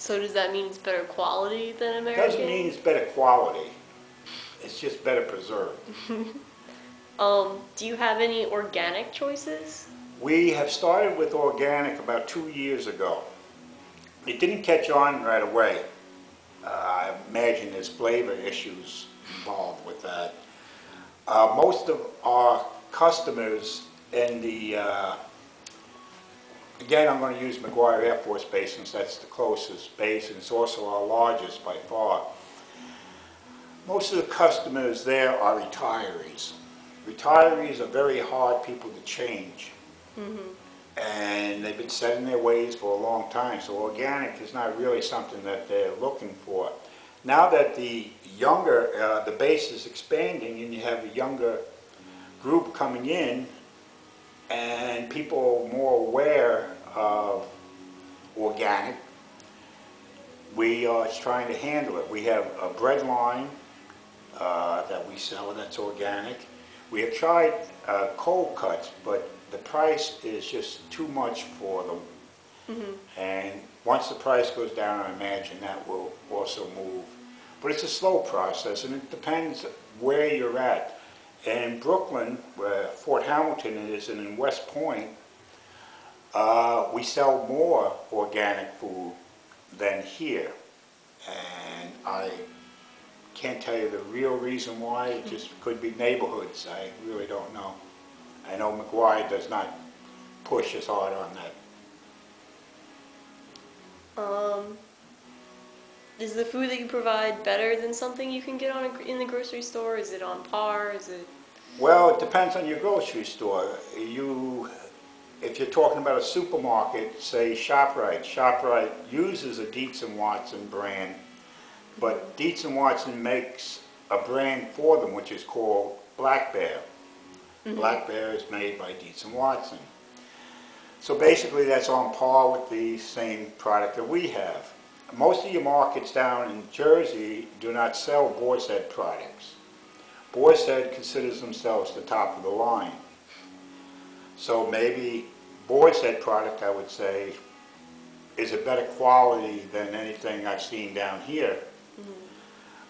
So does that mean it's better quality than It American? doesn't mean it's better quality. It's just better preserved. Do you have any organic choices? We have started with organic about 2 years ago. It didn't catch on right away. I imagine there's flavor issues involved with that. Most of our customers in the, again I'm going to use McGuire Air Force Base since that's the closest base and it's also our largest by far. Most of the customers there are retirees. Retirees are very hard people to change. And they've been set in their ways for a long time, so organic is not really something that they're looking for. Now that the younger, the base is expanding and you have a younger group coming in and people are more aware of organic, we are trying to handle it. We have a bread line that we sell that's organic. We have tried cold cuts, but the price is just too much for them. And once the price goes down, I imagine that will also move. But it's a slow process, and it depends where you're at. In Brooklyn, where Fort Hamilton is, and in West Point, we sell more organic food than here. And I can't tell you the real reason why. It just could be neighborhoods. I really don't know. I know McGuire does not push as hard on that. Is the food that you provide better than something you can get in the grocery store? Is it on par? Is it? Well, it depends on your grocery store. If you're talking about a supermarket, say ShopRite. ShopRite uses a Dietz & Watson brand, but Dietz & Watson makes a brand for them which is called Black Bear. Black Bear is made by Dietz & Watson. So basically that's on par with the same product that we have. Most of your markets down in Jersey do not sell Boar's Head products. Boar's Head considers themselves the top of the line. So maybe Boar's Head product, I would say, is a better quality than anything I've seen down here.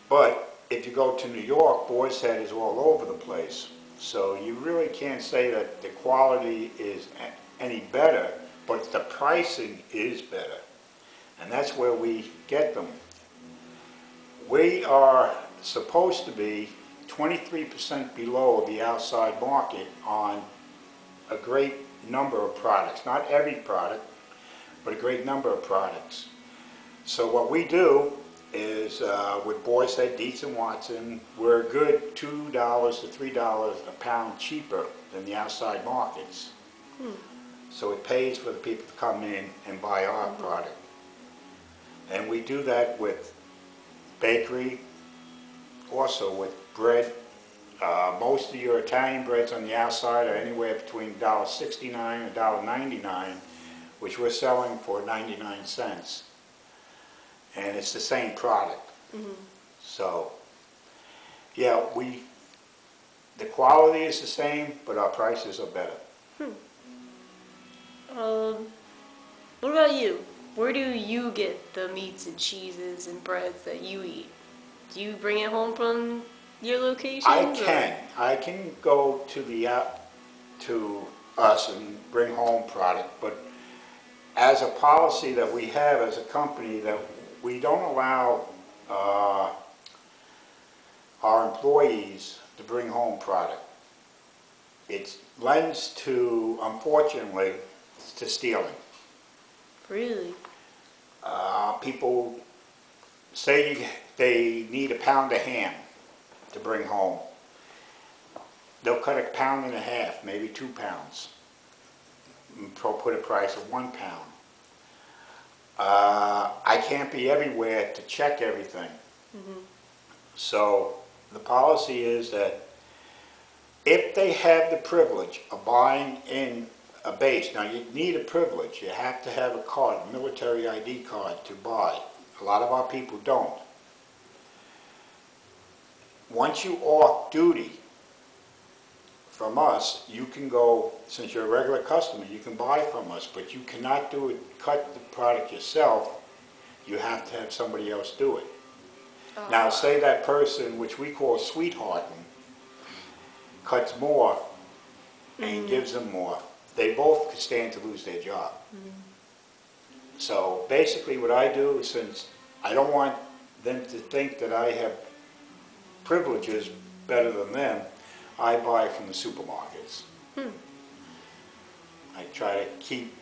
But if you go to New York, Boar's Head is all over the place. So you really can't say that the quality is any better, but the pricing is better. And that's where we get them. We are supposed to be 23% below the outside market on a great number of products. Not every product, but a great number of products. So what we do is with Boar's Head, Dietz & Watson, we're a good $2 to $3 a pound cheaper than the outside markets. So it pays for the people to come in and buy our product. And we do that with bakery, also with bread. Most of your Italian breads on the outside are anywhere between $1.69 and $1.99, which we're selling for 99 cents. And it's the same product. So, yeah, the quality is the same, but our prices are better. What about you? Where do you get the meats and cheeses and breads that you eat? Do you bring it home from your location? I can go to us and bring home product, but as a policy that we have as a company, that we don't allow our employees to bring home product. It lends to, unfortunately, to stealing. Really? People say they need a pound of ham to bring home. They'll cut a pound and a half, maybe 2 pounds, and put a price of 1 pound. I can't be everywhere to check everything. So the policy is that if they have the privilege of buying in a base, now you need a privilege, you have to have a card, a military ID card to buy. A lot of our people don't. Once you off duty from us, you can go, since you're a regular customer, you can buy from us, but you cannot cut the product yourself. you have to have somebody else do it. Oh. Now, say that person, which we call sweethearting, cuts more and gives them more. They both could stand to lose their job. So basically what I do, since I don't want them to think that I have privileges better than them, I buy from the supermarkets. I try to keep,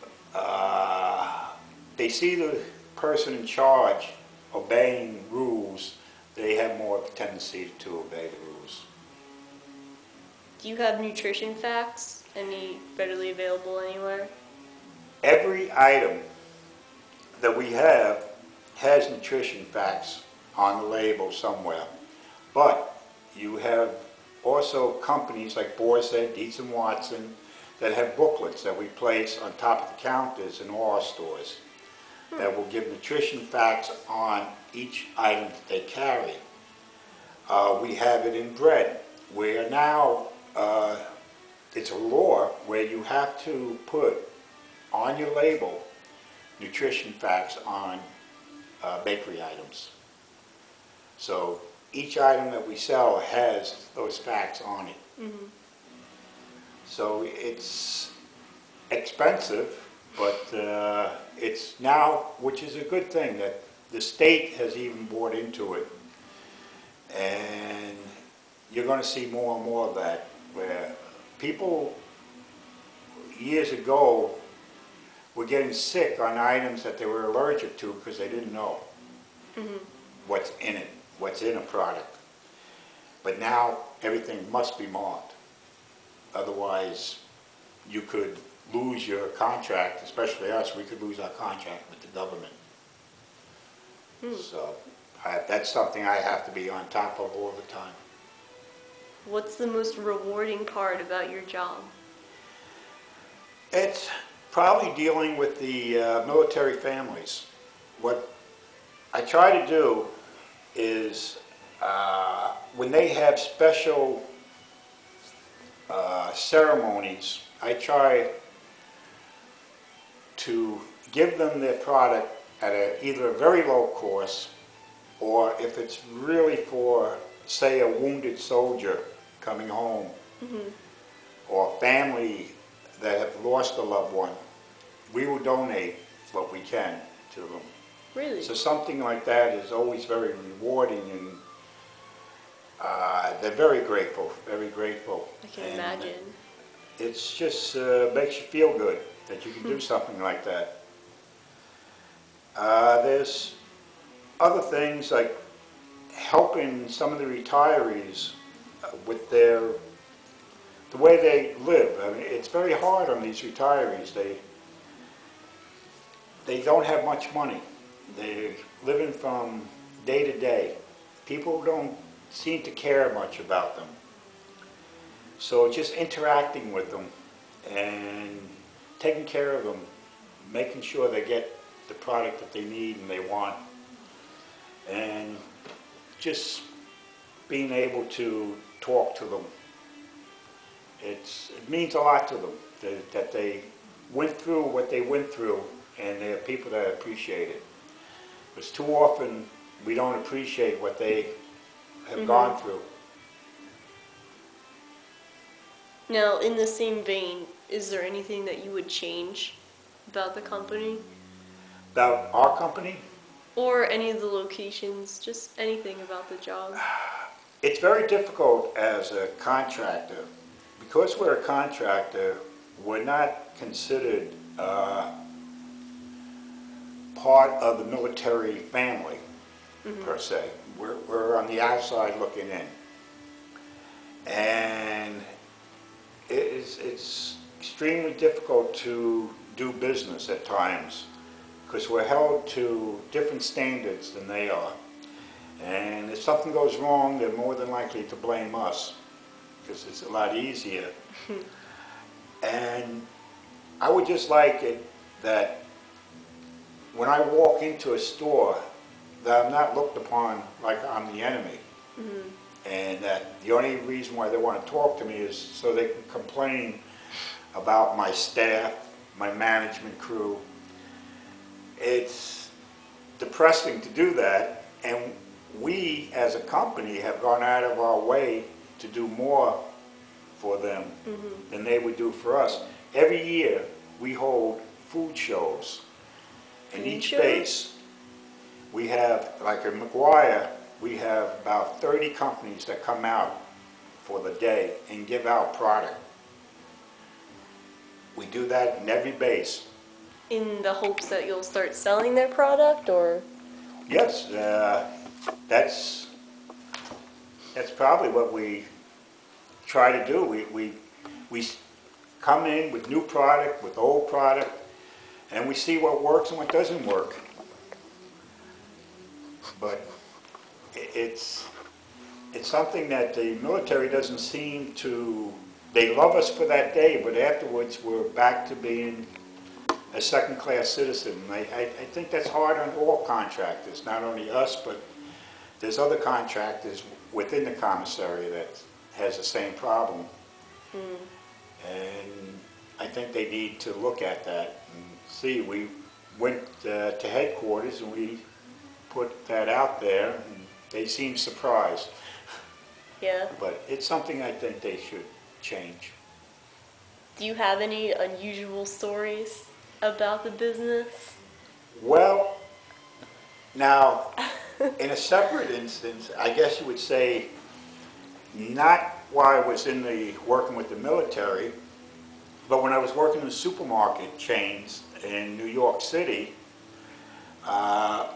they see the person in charge obeying rules, they have more of a tendency to obey the rules. Do you have nutrition facts? Any readily available anywhere? Every item that we have has nutrition facts on the label somewhere. But you have also companies like Boar's-Head, Dietz & Watson that have booklets that we place on top of the counters in all our stores that will give nutrition facts on each item that they carry. We have it in bread, where now it's a law where you have to put on your label nutrition facts on bakery items. So each item that we sell has those facts on it. So it's expensive, but it's now, which is a good thing, that the state has even bought into it. And you're going to see more and more of that, where people years ago were getting sick on items that they were allergic to because they didn't know what's in it, what's in a product. But now everything must be marked. Otherwise, you could lose your contract, especially us, we could lose our contract with the government. So that's something I have to be on top of all the time. What's the most rewarding part about your job? It's probably dealing with the military families. What I try to do is when they have special ceremonies, I try to give them their product at either a very low cost, or if it's really for, say, a wounded soldier coming home, or family that have lost a loved one, we will donate what we can to them. Really? So something like that is always very rewarding, and they're very grateful, very grateful. I can imagine. It's just makes you feel good that you can do something like that. There's other things like helping some of the retirees with the way they live. I mean, it's very hard on these retirees. They don't have much money. They're living from day to day. People don't seem to care much about them. So just interacting with them and taking care of them, making sure they get the product that they need and they want, and just being able to talk to them. It means a lot to them that they went through what they went through, and there are people that appreciate it. Because too often we don't appreciate what they have gone through. Now, in the same vein, is there anything that you would change about the company? About our company? Or any of the locations, just anything about the job? It's very difficult as a contractor. Because we're a contractor, we're not considered part of the military family, per se. We're on the outside looking in. And it's extremely difficult to do business at times, because we're held to different standards than they are. And if something goes wrong, they're more than likely to blame us, because it's a lot easier. And I would just like it that when I walk into a store, that I'm not looked upon like I'm the enemy. And that the only reason why they want to talk to me is so they can complain about my staff, my management crew. The depressing to do that, and we as a company have gone out of our way to do more for them than they would do for us. Every year we hold food shows in Food each shows? base. We have, like in McGuire, we have about 30 companies that come out for the day and give out product. We do that in every base. In the hopes that you'll start selling their product, or? Yes, that's probably what we try to do. We come in with new product, with old product, and we see what works and what doesn't work. But it's something that the military doesn't seem to, they love us for that day, but afterwards we're back to being a second-class citizen. I think that's hard on all contractors, not only us, but there's other contractors within the commissary that has the same problem. And I think they need to look at that and see. We went to headquarters and we put that out there, and they seemed surprised. Yeah. But it's something I think they should change. Do you have any unusual stories about the business? Well, now, in a separate instance, I guess you would say, not while I was working with the military, but when I was working in supermarket chains in New York City,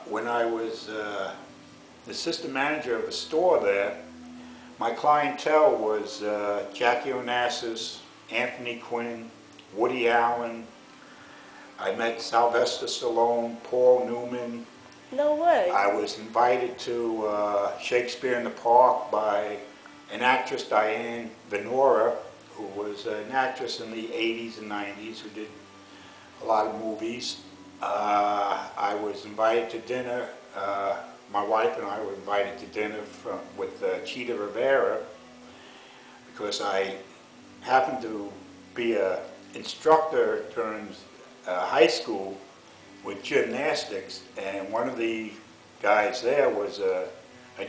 when I was the assistant manager of a store there, my clientele was Jackie Onassis, Anthony Quinn, Woody Allen. I met Sylvester Stallone, Paul Newman. No way. I was invited to Shakespeare in the Park by an actress, Diane Venora, who was an actress in the 80s and 90s who did a lot of movies. I was invited to dinner. My wife and I were invited to dinner with Cheetah Rivera because I happened to be an instructor during high school with gymnastics, and one of the guys there was a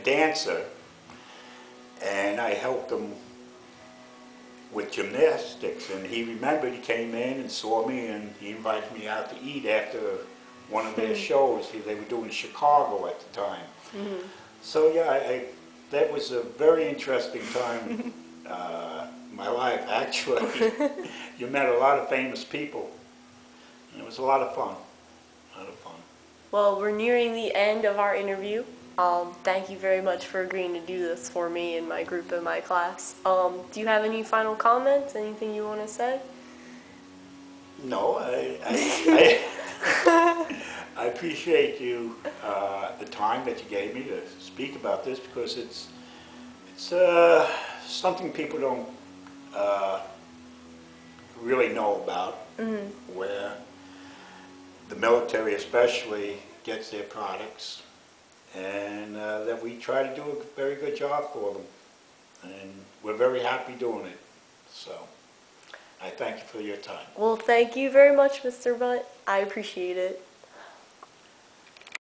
dancer, and I helped him with gymnastics, and he remembered, he came in and saw me, and he invited me out to eat after one of their shows. They were doing Chicago at the time. So yeah, that was a very interesting time in my life, actually. You met a lot of famous people, and it was a lot of fun. A lot of fun. Well, we're nearing the end of our interview. Thank you very much for agreeing to do this for me and my group and my class. Do you have any final comments? Anything you want to say? No, I appreciate you, the time that you gave me to speak about this, because it's something people don't really know about, where the military especially gets their products, and that we try to do a very good job for them, and we're very happy doing it. So I thank you for your time. Well, thank you very much, Mr. Butt. I appreciate it.